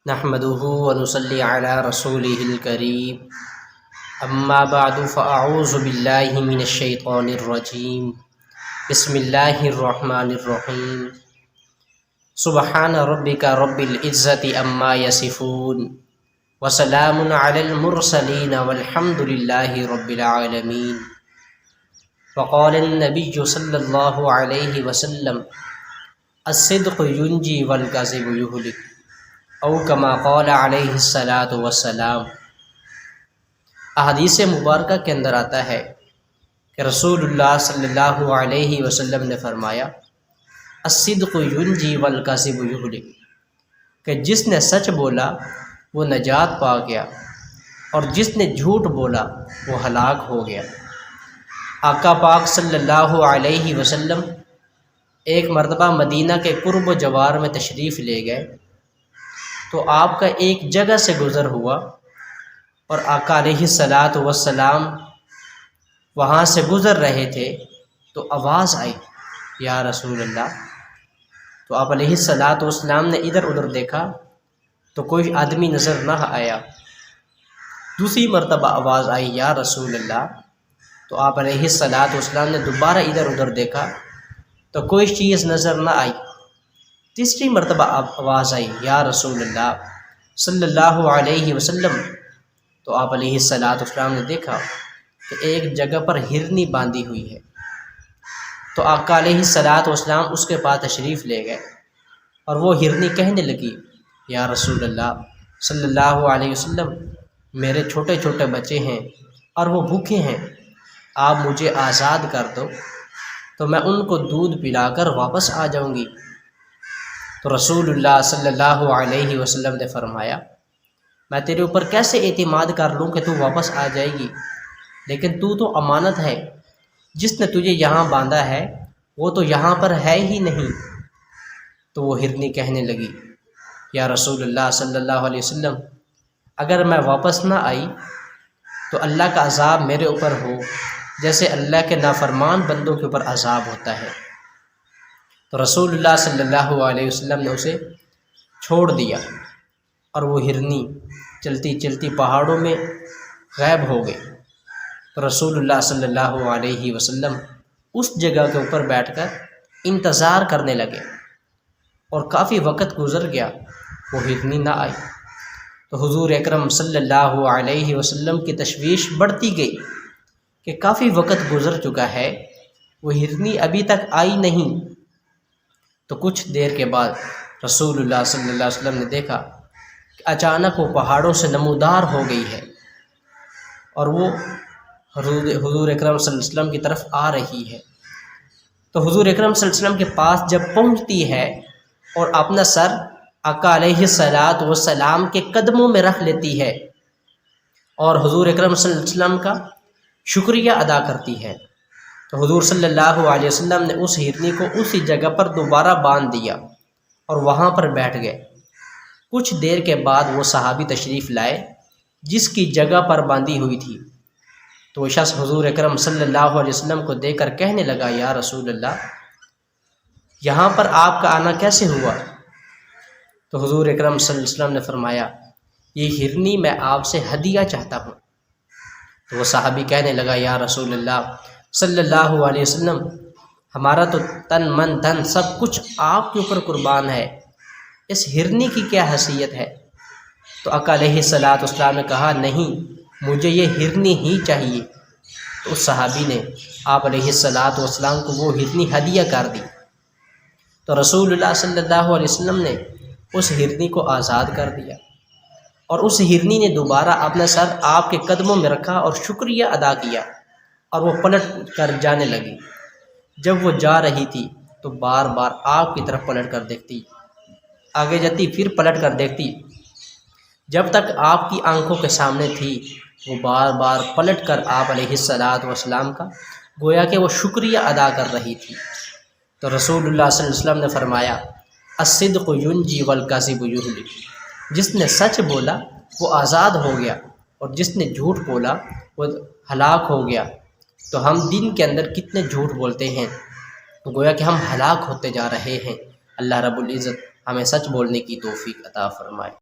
نحمده ونصلي على رسوله الكريم اما بعد فاعوذ بالله من الشيطان الرجيم بسم الله الرحمن الرحيم سبحان ربك رب العزة عما يصفون وسلام على المرسلين والحمد لله رب العالمين وقال النبي صلى الله عليه وسلم الصدق ينجي والكذب يهلك او کما قال علیہ الصلاۃ والسلام۔ احادیث مبارکہ کے اندر آتا ہے کہ رسول اللہ صلی اللہ علیہ وسلم نے فرمایا الصدق ینجی والکذب یہلک، کہ جس نے سچ بولا وہ نجات پا گیا اور جس نے جھوٹ بولا وہ ہلاک ہو گیا۔ آقا پاک صلی اللہ علیہ وسلم ایک مرتبہ مدینہ کے قرب و جوار میں تشریف لے گئے تو آپ کا ایک جگہ سے گزر ہوا اور آقا علیہ الصلاۃ والسلام وہاں سے گزر رہے تھے تو آواز آئی یا رسول اللہ۔ تو آپ علیہ الصلاۃ والسلام نے ادھر ادھر دیکھا تو کوئی آدمی نظر نہ آیا۔ دوسری مرتبہ آواز آئی یا رسول اللہ، تو آپ علیہ الصلاۃ والسلام نے دوبارہ ادھر ادھر دیکھا تو کوئی چیز نظر نہ آئی۔ تیسری مرتبہ آواز آئی یا رسول اللہ صلی اللہ علیہ وسلم، تو آپ علیہ الصلاۃ والسلام نے دیکھا کہ ایک جگہ پر ہرنی باندھی ہوئی ہے۔ تو آقا علیہ الصلاۃ والسلام اس کے پاس تشریف لے گئے اور وہ ہرنی کہنے لگی یا رسول اللہ صلی اللہ علیہ وسلم، میرے چھوٹے چھوٹے بچے ہیں اور وہ بھوکے ہیں، آپ مجھے آزاد کر دو تو میں ان کو دودھ پلا کر واپس آ جاؤں گی۔ تو رسول اللہ صلی اللہ علیہ وسلم نے فرمایا میں تیرے اوپر کیسے اعتماد کر لوں کہ تو واپس آ جائے گی، لیکن تو امانت ہے، جس نے تجھے یہاں باندھا ہے وہ تو یہاں پر ہے ہی نہیں۔ تو وہ ہرنی کہنے لگی یا رسول اللہ صلی اللہ علیہ وسلم، اگر میں واپس نہ آئی تو اللہ کا عذاب میرے اوپر ہو جیسے اللہ کے نافرمان بندوں کے اوپر عذاب ہوتا ہے۔ تو رسول اللہ صلی اللہ علیہ وسلم نے اسے چھوڑ دیا اور وہ ہرنی چلتی چلتی پہاڑوں میں غائب ہو گئی۔ تو رسول اللہ صلی اللہ علیہ وسلم اس جگہ کے اوپر بیٹھ کر انتظار کرنے لگے اور کافی وقت گزر گیا، وہ ہرنی نہ آئی۔ تو حضور اکرم صلی اللہ علیہ وسلم کی تشویش بڑھتی گئی کہ کافی وقت گزر چکا ہے، وہ ہرنی ابھی تک آئی نہیں۔ تو کچھ دیر کے بعد رسول اللہ صلی اللہ علیہ وسلم نے دیکھا کہ اچانک وہ پہاڑوں سے نمودار ہو گئی ہے اور وہ حضور اکرم صلی اللہ علیہ وسلم کی طرف آ رہی ہے۔ تو حضور اکرم صلی اللہ علیہ وسلم کے پاس جب پہنچتی ہے اور اپنا سر آقا علیہ الصلاۃ والسلام کے قدموں میں رکھ لیتی ہے اور حضور اکرم صلی اللہ علیہ وسلم کا شکریہ ادا کرتی ہے، تو حضور صلی اللہ علیہ وسلم نے اس ہرنی کو اسی جگہ پر دوبارہ باندھ دیا اور وہاں پر بیٹھ گئے۔ کچھ دیر کے بعد وہ صحابی تشریف لائے جس کی جگہ پر باندھی ہوئی تھی، تو وہ شخص حضور اکرم صلی اللہ علیہ وسلم کو دیکھ کر کہنے لگا یا رسول اللہ، یہاں پر آپ کا آنا کیسے ہوا؟ تو حضور اکرم صلی اللہ علیہ وسلم نے فرمایا یہ ہرنی میں آپ سے ہدیہ چاہتا ہوں۔ تو وہ صحابی کہنے لگا یا رسول اللہ صلی اللہ علیہ وسلم، ہمارا تو تن من دھن سب کچھ آپ کے اوپر قربان ہے، اس ہرنی کی کیا حیثیت ہے؟ تو آقا علیہ الصلاۃ والسلام نے کہا نہیں، مجھے یہ ہرنی ہی چاہیے۔ تو اس صحابی نے آپ علیہ الصلاۃ والسلام کو وہ ہرنی ہدیہ کر دی۔ تو رسول اللہ صلی اللہ علیہ وسلم نے اس ہرنی کو آزاد کر دیا اور اس ہرنی نے دوبارہ اپنا سر آپ کے قدموں میں رکھا اور شکریہ ادا کیا اور وہ پلٹ کر جانے لگی۔ جب وہ جا رہی تھی تو بار بار آپ کی طرف پلٹ کر دیکھتی، آگے جاتی پھر پلٹ کر دیکھتی، جب تک آپ کی آنکھوں کے سامنے تھی وہ بار بار پلٹ کر آپ علیہ الصلاۃ والسلام کا گویا کہ وہ شکریہ ادا کر رہی تھی۔ تو رسول اللہ صلی اللہ علیہ وسلم نے فرمایا الصدق ینجی والکذب یہلک، جس نے سچ بولا وہ آزاد ہو گیا اور جس نے جھوٹ بولا وہ ہلاک ہو گیا۔ تو ہم دن کے اندر کتنے جھوٹ بولتے ہیں، گویا کہ ہم ہلاک ہوتے جا رہے ہیں۔ اللہ رب العزت ہمیں سچ بولنے کی توفیق عطا فرمائے۔